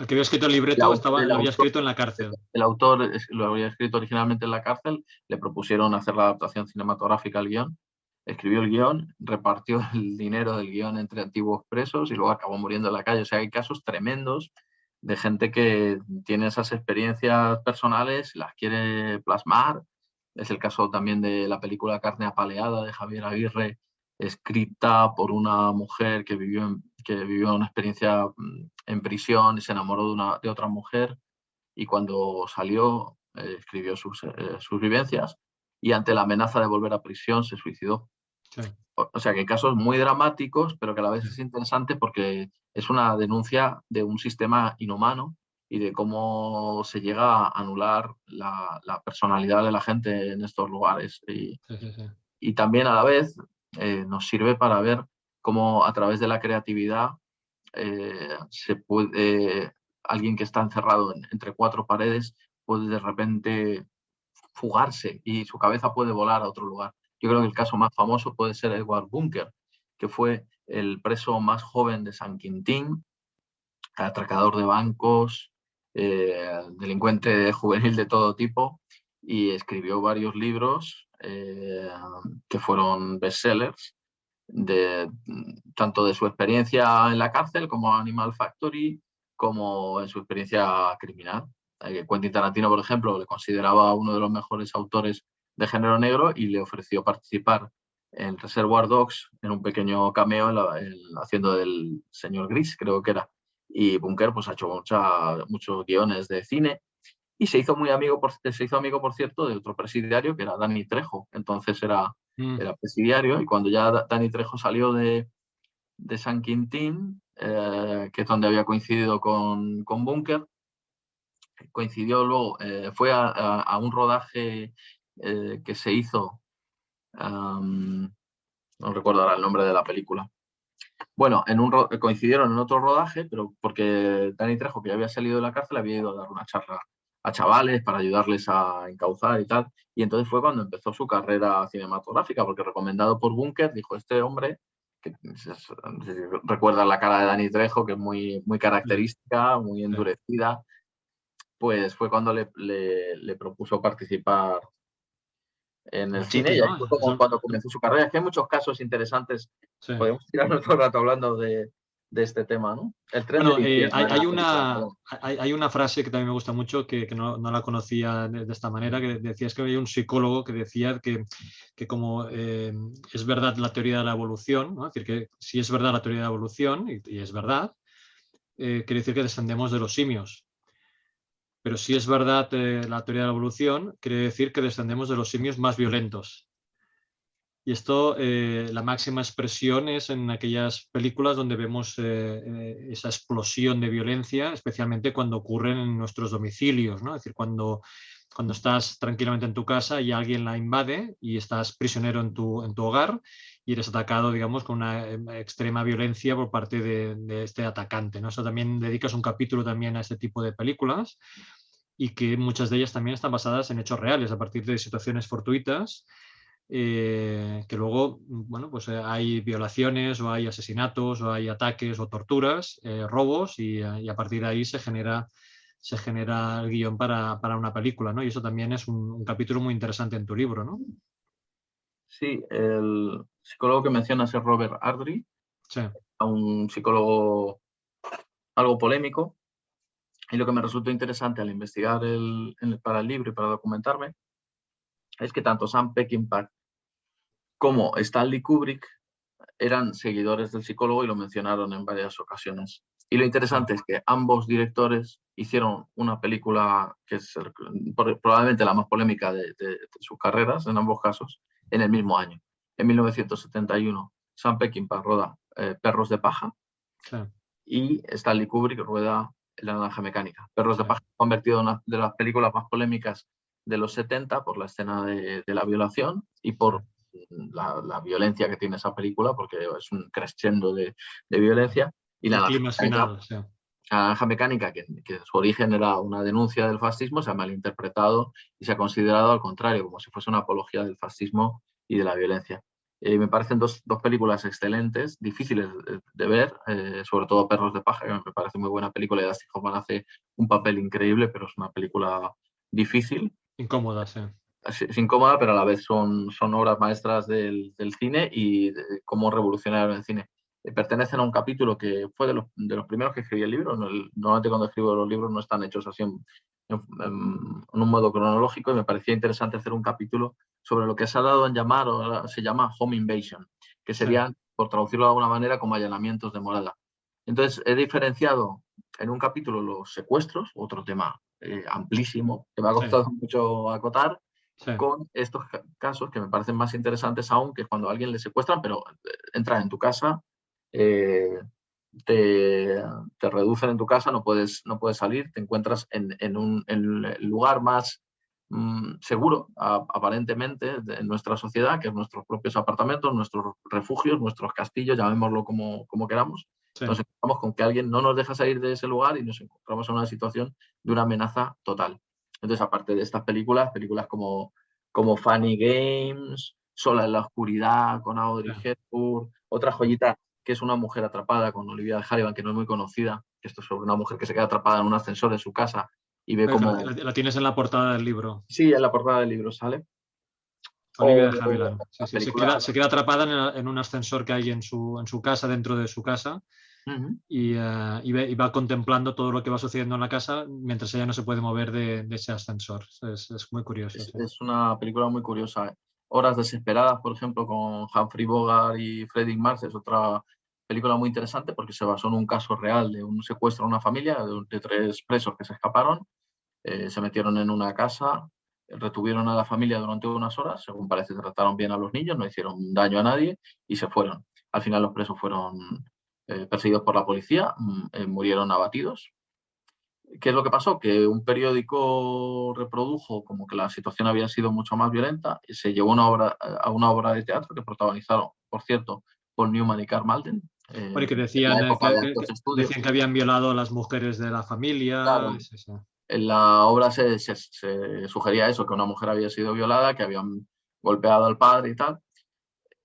que había escrito el libreto el lo había autor, escrito en la cárcel. el autor lo había escrito originalmente en la cárcel, le propusieron hacer la adaptación cinematográfica al guión, escribió el guión, repartió el dinero del guión entre antiguos presos y luego acabó muriendo en la calle. O sea, hay casos tremendos de gente que tiene esas experiencias personales, las quiere plasmar. Es el caso también de la película Carne apaleada de Javier Aguirre, escrita por una mujer que vivió una experiencia en prisión y se enamoró de otra mujer y cuando salió escribió sus vivencias y ante la amenaza de volver a prisión se suicidó. Sí, O sea que casos muy dramáticos, pero que a la vez sí, es interesante porque es una denuncia de un sistema inhumano y de cómo se llega a anular la personalidad de la gente en estos lugares. sí, sí, sí. Y también a la vez nos sirve para ver cómo a través de la creatividad se puede, alguien que está encerrado entre cuatro paredes puede de repente fugarse y su cabeza puede volar a otro lugar. Yo creo que el caso más famoso puede ser Edward Bunker, que fue el preso más joven de San Quintín, atracador de bancos, delincuente juvenil de todo tipo, y escribió varios libros que fueron bestsellers tanto de su experiencia en la cárcel como Animal Factory, como en su experiencia criminal. Quentin Tarantino, por ejemplo, le consideraba uno de los mejores autores de género negro y le ofreció participar en Reservoir Dogs en un pequeño cameo haciendo del señor Gris, creo que era. Y Bunker pues, ha hecho muchos guiones de cine y se hizo amigo, por cierto, de otro presidiario que era Dani Trejo. Entonces Mm, era presidiario y cuando ya Dani Trejo salió de San Quintín, que es donde había coincidido con Bunker, coincidió luego, fue a un rodaje que se hizo, no recuerdo ahora el nombre de la película. Bueno, coincidieron en otro rodaje, pero porque Dani Trejo, que ya había salido de la cárcel, había ido a dar una charla a chavales para ayudarles a encauzar y tal. Y entonces fue cuando empezó su carrera cinematográfica, porque recomendado por Bunker, dijo este hombre, que recuerda la cara de Dani Trejo, que es muy sí, característica, muy sí. endurecida, pues fue cuando le propuso participar en el cine Machete, y ahí ¿no? fue como cuando comenzó su carrera. Es que hay muchos casos interesantes. Sí. Podemos tirar otro rato hablando de este tema, ¿no? El tren Bueno, del infierno era la película, perdón. hay una frase que también me gusta mucho, que no la conocía de esta manera, que decía, es que había un psicólogo que decía que como es verdad la teoría de la evolución, ¿no? Es decir, que si es verdad la teoría de la evolución, y es verdad, quiere decir que descendemos de los simios. Pero si es verdad la teoría de la evolución, quiere decir que descendemos de los simios más violentos. Y esto, la máxima expresión es en aquellas películas donde vemos esa explosión de violencia, especialmente cuando ocurren en nuestros domicilios, ¿no? Es decir, cuando estás tranquilamente en tu casa y alguien la invade y estás prisionero en tu hogar y eres atacado, digamos, con una extrema violencia por parte de este atacante, ¿no? Eso también dedicas un capítulo también a este tipo de películas, y que muchas de ellas también están basadas en hechos reales, a partir de situaciones fortuitas, que luego, bueno, pues hay violaciones o hay asesinatos o hay ataques o torturas, robos, y a partir de ahí se genera el guión para una película, ¿no? Y eso también es un capítulo muy interesante en tu libro, ¿no? Sí, el psicólogo que mencionas es Robert Ardrey, Sí, un psicólogo algo polémico, y lo que me resultó interesante al investigar para el libro y para documentarme es que tanto Sam Peckinpah como Stanley Kubrick eran seguidores del psicólogo y lo mencionaron en varias ocasiones. Y lo interesante es que ambos directores hicieron una película que es probablemente la más polémica de sus carreras, en ambos casos, en el mismo año. En 1971, Sam Peckinpah roda Perros de paja, sí, y Stanley Kubrick rueda La naranja mecánica. Perros de sí. paja se ha convertido en una de las películas más polémicas de los 70 por la escena de la violación y por la violencia que tiene esa película, porque es un crescendo de violencia. Y El clímax final, sí. La naranja mecánica, que en su origen era una denuncia del fascismo, se ha malinterpretado y se ha considerado al contrario, como si fuese una apología del fascismo y de la violencia. Me parecen dos películas excelentes, difíciles de ver, sobre todo Perros de paja, que me parece muy buena película, y Dustin Hoffman hace un papel increíble, pero es una película difícil. Incómoda, sí. Es incómoda, pero a la vez son obras maestras del cine y de cómo revolucionaron el cine. Pertenecen a un capítulo que fue de los primeros que escribí el libro. Normalmente cuando escribo los libros no están hechos así en un modo cronológico, y me parecía interesante hacer un capítulo sobre lo que se ha dado en llamar, o se llama home invasion, que serían, por traducirlo de alguna manera, como allanamientos de morada. Entonces, he diferenciado en un capítulo los secuestros, otro tema amplísimo, que me ha costado mucho acotar, con estos casos que me parecen más interesantes aún, que es cuando a alguien le secuestran, pero entran en tu casa, te reducen en tu casa, no puedes salir, te encuentras en el lugar más seguro, aparentemente, de nuestra sociedad, que es nuestros propios apartamentos, nuestros refugios, nuestros castillos, llamémoslo como queramos. Nos encontramos con que alguien no nos deja salir de ese lugar y nos encontramos en una situación de una amenaza total. Entonces, aparte de estas películas como Funny Games, Sola en la oscuridad, con Audrey Hepburn, otra joyita que es Una mujer atrapada, con Olivia O'Sullivan, que no es muy conocida. Esto es sobre una mujer que se queda atrapada en un ascensor de su casa y ve cómo... La tienes en la portada del libro. Sí, en la portada del libro sale. Olivia de Havilland. La Se película... queda atrapada en un ascensor que hay en su casa, dentro de su casa, y va contemplando todo lo que va sucediendo en la casa mientras ella no se puede mover de ese ascensor. Es muy curioso. Es una película muy curiosa. Horas desesperadas, por ejemplo, con Humphrey Bogart y Freddie Marx, es otra película muy interesante porque se basó en un caso real de un secuestro a una familia de 3 presos que se escaparon, se metieron en una casa, retuvieron a la familia durante unas horas, según parece trataron bien a los niños, no hicieron daño a nadie y se fueron. Al final los presos fueron perseguidos por la policía, murieron abatidos. ¿Qué es lo que pasó? Que un periódico reprodujo como que la situación había sido mucho más violenta y se llevó a una obra de teatro que protagonizaron, por cierto, Paul Newman y Karl Malden. Bueno, y que En la época de Actors Studio. decían que habían violado a las mujeres de la familia. Claro, en la obra se sugería eso, que una mujer había sido violada, que habían golpeado al padre y tal.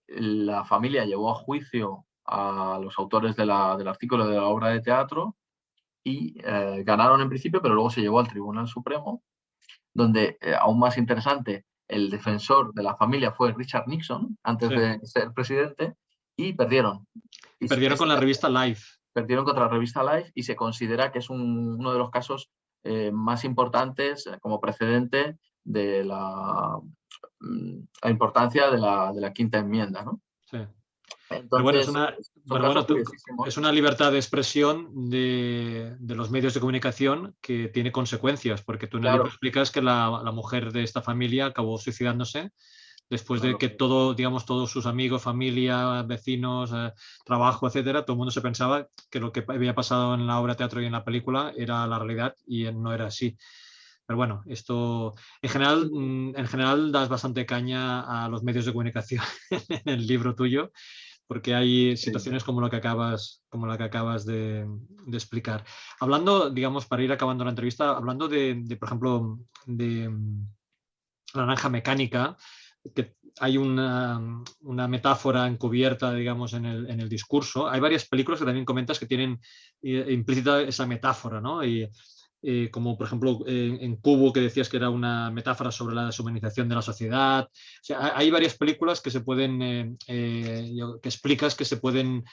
La familia llevó a juicio a los autores del artículo de la obra de teatro y ganaron en principio, pero luego se llevó al Tribunal Supremo, donde, aún más interesante, el defensor de la familia fue Richard Nixon, antes de ser presidente, y perdieron. Y perdieron con la revista Life. perdieron contra la revista Life y se considera que es uno de los casos más importantes como precedente de la importancia de la quinta enmienda, ¿no? Sí. Pero bueno, Entonces, son pero bueno, casos curiosísimos. es una libertad de expresión de los medios de comunicación que tiene consecuencias, porque tú en el libro Claro, explicas que la mujer de esta familia acabó suicidándose después de claro. que todo, digamos, todos sus amigos, familia, vecinos, trabajo, etcétera, todo el mundo se pensaba que lo que había pasado en la obra de teatro y en la película era la realidad y no era así. Pero bueno, esto en general das bastante caña a los medios de comunicación en el libro tuyo, porque hay Sí. situaciones como la que acabas de explicar. Hablando, digamos, para ir acabando la entrevista, hablando por ejemplo, de La Naranja Mecánica, que hay una metáfora encubierta, digamos, en el discurso. Hay varias películas que también comentas que tienen implícita esa metáfora, ¿no? Como por ejemplo en Cubo, que decías que era una metáfora sobre la deshumanización de la sociedad. O sea, hay varias películas que se pueden, que explicas que se pueden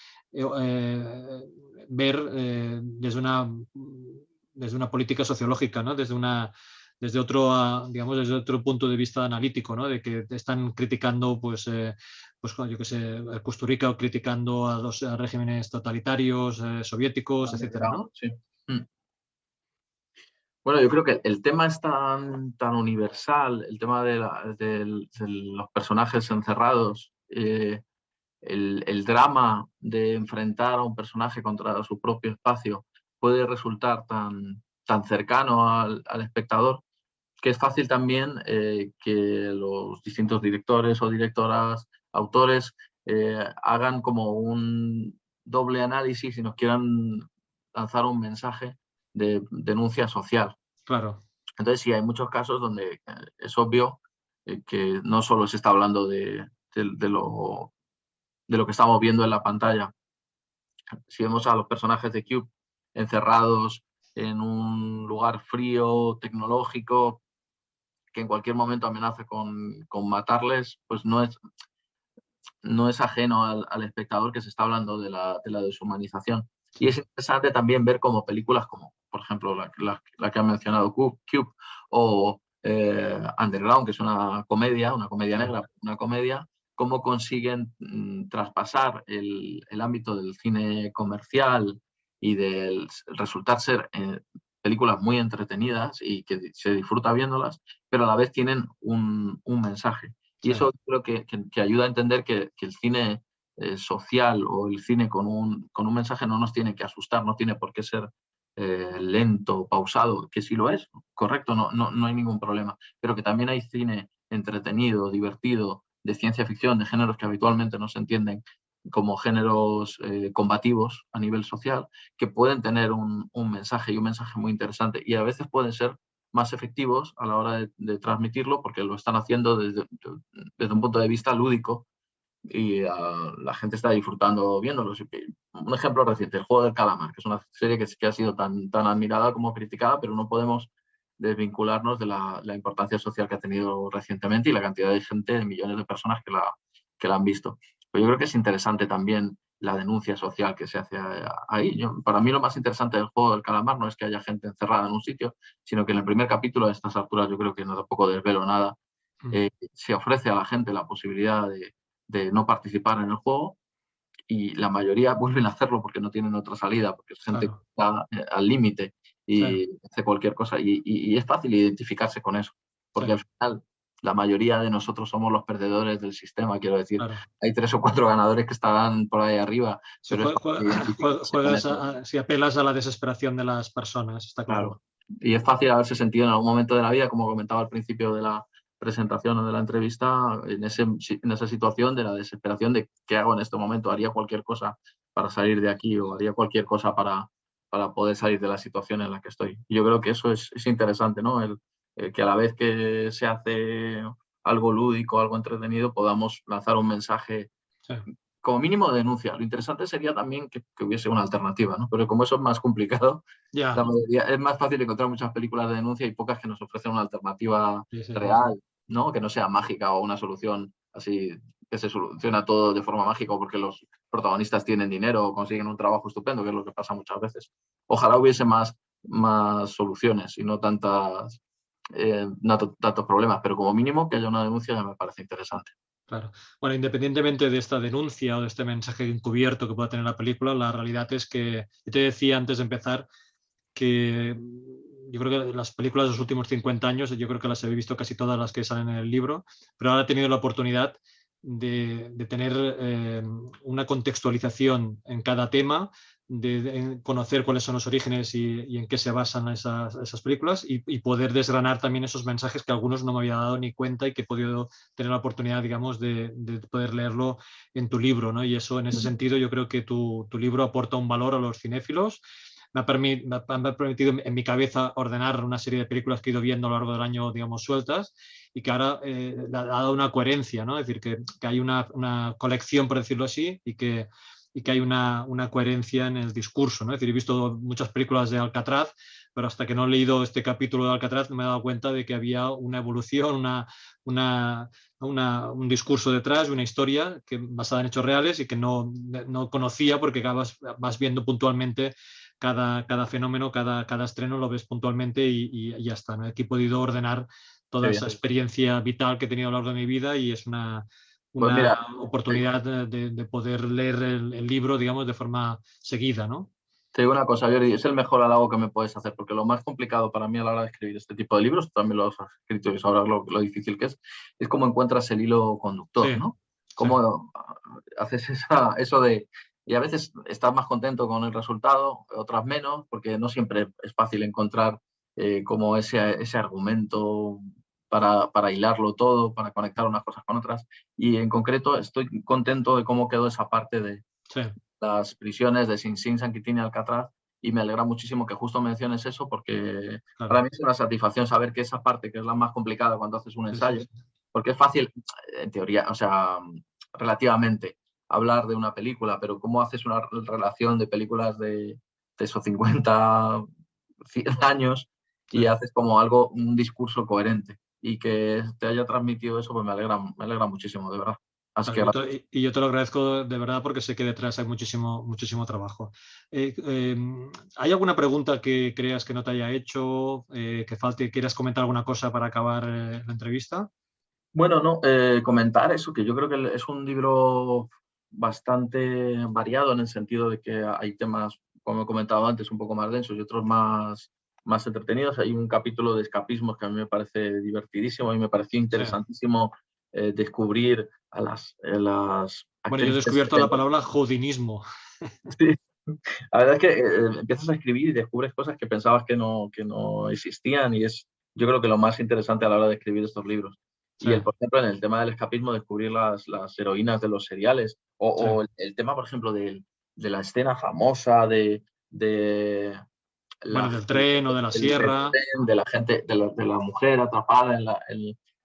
ver desde una política sociológica, ¿no? Desde otro, digamos, desde otro punto de vista analítico, ¿no? De que están criticando, pues yo qué sé, Kusturica o criticando a los regímenes totalitarios, soviéticos, etcétera, ¿no? Sí. Bueno, yo creo que el tema es tan universal, el tema de los personajes encerrados, el drama de enfrentar a un personaje contra su propio espacio puede resultar tan cercano al espectador, que es fácil también que los distintos directores o directoras, autores, hagan como un doble análisis y nos quieran lanzar un mensaje de denuncia social. Claro. Entonces, sí, hay muchos casos donde es obvio que no solo se está hablando de lo que estamos viendo en la pantalla. Si vemos a los personajes de Cube encerrados en un lugar frío, tecnológico, que en cualquier momento amenaza con matarles, pues no es ajeno al espectador que se está hablando de la deshumanización. Sí. Y es interesante también ver como películas como, por ejemplo, la que ha mencionado Cube o Underground, que es una comedia negra, una comedia, cómo consiguen traspasar el ámbito del cine comercial y del resultar ser películas muy entretenidas y que se disfruta viéndolas, pero a la vez tienen un mensaje. Y Sí. eso creo que ayuda a entender que el cine social o el cine con un mensaje no nos tiene que asustar, no tiene por qué ser lento, pausado, que sí lo es, correcto, no hay ningún problema, pero que también hay cine entretenido, divertido, de ciencia ficción, de géneros que habitualmente no se entienden como géneros combativos a nivel social, que pueden tener un mensaje y un mensaje muy interesante y a veces pueden ser más efectivos a la hora de transmitirlo porque lo están haciendo desde un punto de vista lúdico y la gente está disfrutando viéndolos. Un ejemplo reciente, El Juego del Calamar, que es una serie que ha sido tan admirada como criticada, pero no podemos desvincularnos de la importancia social que ha tenido recientemente y la cantidad de gente, de millones de personas que la han visto. Pero yo creo que es interesante también la denuncia social que se hace ahí. Para mí lo más interesante del Juego del Calamar no es que haya gente encerrada en un sitio, sino que en el primer capítulo, de estas alturas, yo creo que no tampoco desvelo nada, se ofrece a la gente la posibilidad de no participar en el juego y la mayoría vuelven a hacerlo porque no tienen otra salida, porque es gente que Claro. está al límite Sí. y hace cualquier cosa. Y es fácil identificarse con eso, porque al Sí. final la mayoría de nosotros somos los perdedores del sistema, quiero decir. Claro. Hay 3 o 4 ganadores que estarán por ahí arriba, Si pero es fácil identificarse con eso. si apelas a la desesperación de las personas, está claro. Claro. Y es fácil haberse sentido en algún momento de la vida, como comentaba al principio de la presentación o de la entrevista, en esa situación de la desesperación de qué hago en este momento. Haría cualquier cosa para salir de aquí o haría cualquier cosa para poder salir de la situación en la que estoy. Y yo creo que eso es interesante, ¿no? El que a la vez que se hace algo lúdico, algo entretenido, podamos lanzar un mensaje Sí. como mínimo de denuncia. Lo interesante sería también que hubiese una alternativa, ¿no? Pero como eso es más complicado, Ya. es más fácil encontrar muchas películas de denuncia y pocas que nos ofrecen una alternativa Sí, sí, sí. real, ¿no? Que no sea mágica o una solución así que se soluciona todo de forma mágica o porque los protagonistas tienen dinero o consiguen un trabajo estupendo, que es lo que pasa muchas veces. Ojalá hubiese más soluciones y no tantos problemas, pero como mínimo que haya una denuncia ya me parece interesante. Claro. Bueno, independientemente de esta denuncia o de este mensaje encubierto que pueda tener la película, la realidad es que, yo te decía antes de empezar, que yo creo que las películas de los últimos 50 años, yo creo que las he visto casi todas las que salen en el libro, pero ahora he tenido la oportunidad de tener una contextualización en cada tema, de conocer cuáles son los orígenes y en qué se basan esas películas y poder desgranar también esos mensajes que algunos no me había dado ni cuenta y que he podido tener la oportunidad, digamos, de poder leerlo en tu libro, ¿no? Y eso, en ese sentido, yo creo que tu libro aporta un valor a los cinéfilos. Me ha permitido en mi cabeza ordenar una serie de películas que he ido viendo a lo largo del año, digamos, sueltas, y que ahora ha dado una coherencia, ¿no? Es decir, que hay una colección, por decirlo así, y que hay una coherencia en el discurso, ¿no? Es decir, he visto muchas películas de Alcatraz, pero hasta que no he leído este capítulo de Alcatraz me he dado cuenta de que había una evolución, un discurso detrás, una historia basada en hechos reales y que no conocía porque vas viendo puntualmente cada fenómeno, cada estreno lo ves puntualmente y ya está, ¿no? Aquí he podido ordenar Qué toda esa bien. experiencia vital que he tenido a lo largo de mi vida y es Pues una mira, oportunidad de poder leer el libro, digamos, de forma seguida, ¿no? te digo una cosa, Jordi, es el mejor halago que me puedes hacer, porque lo más complicado para mí a la hora de escribir este tipo de libros, tú también lo has escrito y sabrás lo difícil que es cómo encuentras el hilo conductor, Sí, ¿no? sí, Cómo haces eso de... Y a veces estás más contento con el resultado, otras menos, porque no siempre es fácil encontrar como ese argumento para hilarlo todo, para conectar unas cosas con otras. Y en concreto estoy contento de cómo quedó esa parte de sí, las prisiones de Sing Sing, San Quintín y Alcatraz, y me alegra muchísimo que justo menciones eso porque para claro. mí es una satisfacción saber que esa parte, que es la más complicada cuando haces un Sí, sí, ensayo, sí. porque es fácil, en teoría, o sea, relativamente, hablar de una película, pero cómo haces una relación de películas de esos 50, 100 años Sí. y haces como algo, un discurso coherente y que te haya transmitido eso, pues me alegra muchísimo, de verdad. Así Claro, que y yo te lo agradezco de verdad porque sé que detrás hay muchísimo, muchísimo trabajo. Eh, eh, ¿Hay alguna pregunta que creas que no te haya hecho, que falte, quieras comentar alguna cosa para acabar la entrevista? bueno, no, comentar eso, que yo creo que es un libro bastante variado en el sentido de que hay temas, como he comentado antes, un poco más densos y otros más entretenidos. Hay un capítulo de escapismos que a mí me parece divertidísimo y me pareció Sí. interesantísimo descubrir a las Bueno, yo he actrices. descubierto la palabra jodinismo. Sí, la verdad es que empiezas a escribir y descubres cosas que pensabas que no existían y es, yo creo que lo más interesante a la hora de escribir estos libros. Sí, Y por ejemplo, en el tema del escapismo, descubrir las heroínas de los seriales sí. o el tema, por ejemplo, de la escena famosa de Bueno, la, del tren o de la del sierra. tren, de la gente, de la mujer atrapada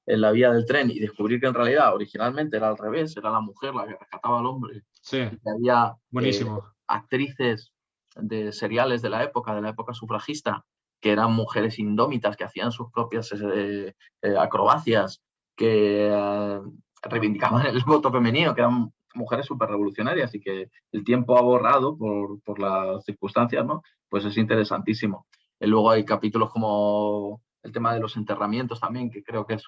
en la vía del tren y descubrir que en realidad originalmente era al revés, era la mujer la que rescataba al hombre Sí, y que había buenísimo. actrices de seriales de la época sufragista, que eran mujeres indómitas, que hacían sus propias acrobacias, que reivindicaban el voto femenino, que eran mujeres súper revolucionarias y que el tiempo ha borrado por las circunstancias, ¿no? Pues es interesantísimo. Y luego hay capítulos como el tema de los enterramientos también, que creo que es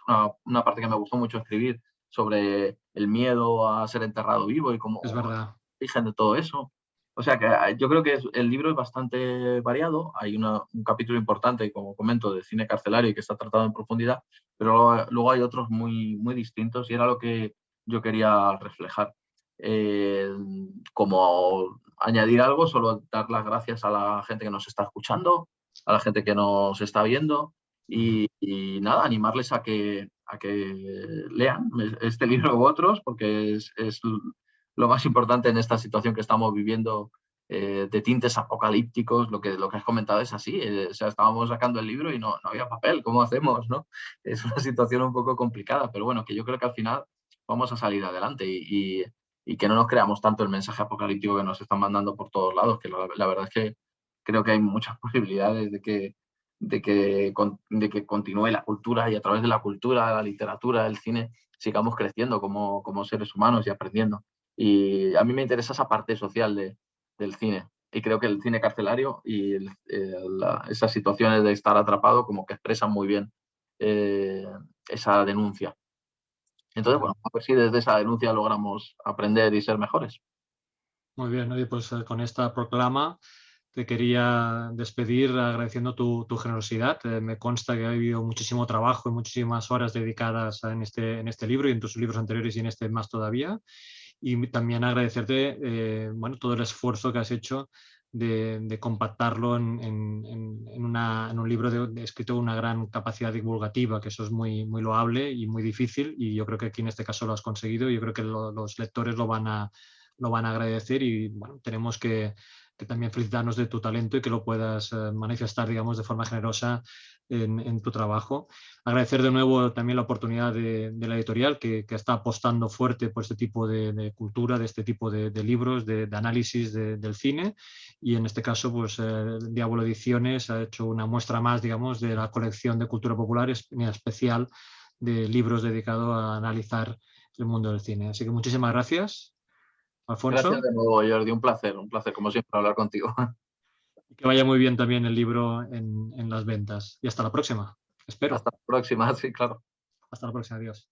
una parte que me gustó mucho escribir sobre el miedo a ser enterrado vivo y Es cómo verdad. origen de todo eso. O sea que yo creo que el libro es bastante variado. Hay un capítulo importante, como comento, de cine carcelario y que está tratado en profundidad, pero luego hay otros muy distintos y era lo que yo quería reflejar. Eh, Como añadir algo, solo dar las gracias a la gente que nos está escuchando, a la gente que nos está viendo Ujú. y nada, animarles a que lean este libro u otros, porque es lo más importante en esta situación que estamos viviendo de tintes apocalípticos, lo que has comentado es así, o sea, estábamos sacando el libro y no había papel, ¿cómo hacemos? ¿No? Es una situación un poco complicada, pero bueno, que yo creo que al final vamos a salir adelante y que no nos creamos tanto el mensaje apocalíptico que nos están mandando por todos lados, que la verdad es que creo que hay muchas posibilidades de que continúe la cultura y a través de la cultura, la literatura, el cine, sigamos creciendo como seres humanos y aprendiendo. Y a mí me interesa esa parte social del cine. Y creo que el cine carcelario y esas situaciones de estar atrapado como que expresan muy bien eh, esa denuncia. Entonces, bueno, a ver si desde esa denuncia logramos aprender y ser mejores. Muy bien, oye, pues con esta proclama te quería despedir agradeciendo tu generosidad. Me consta que ha habido muchísimo trabajo y muchísimas horas dedicadas en este libro y en tus libros anteriores y en este más todavía. Y también agradecerte bueno, todo el esfuerzo que has hecho de compactarlo en un libro escrito con una gran capacidad divulgativa, que eso es muy, muy loable y muy difícil. Y yo creo que aquí en este caso lo has conseguido. Yo creo que los lectores lo van a agradecer y bueno, tenemos que también felicitarnos de tu talento y que lo puedas manifestar, digamos, de forma generosa en tu trabajo. Agradecer de nuevo también la oportunidad de la editorial que está apostando fuerte por este tipo de cultura, de este tipo de libros, de análisis del cine. Y en este caso, pues Diablo Ediciones ha hecho una muestra más, digamos, de la colección de cultura popular, en especial de libros dedicados a analizar el mundo del cine. Así que muchísimas gracias, Gracias Alfonso. de nuevo, Jordi. Un placer como siempre hablar contigo. Y que vaya muy bien también el libro en las ventas. Y hasta la próxima. Espero. Hasta la próxima, sí, claro. Hasta la próxima. Adiós.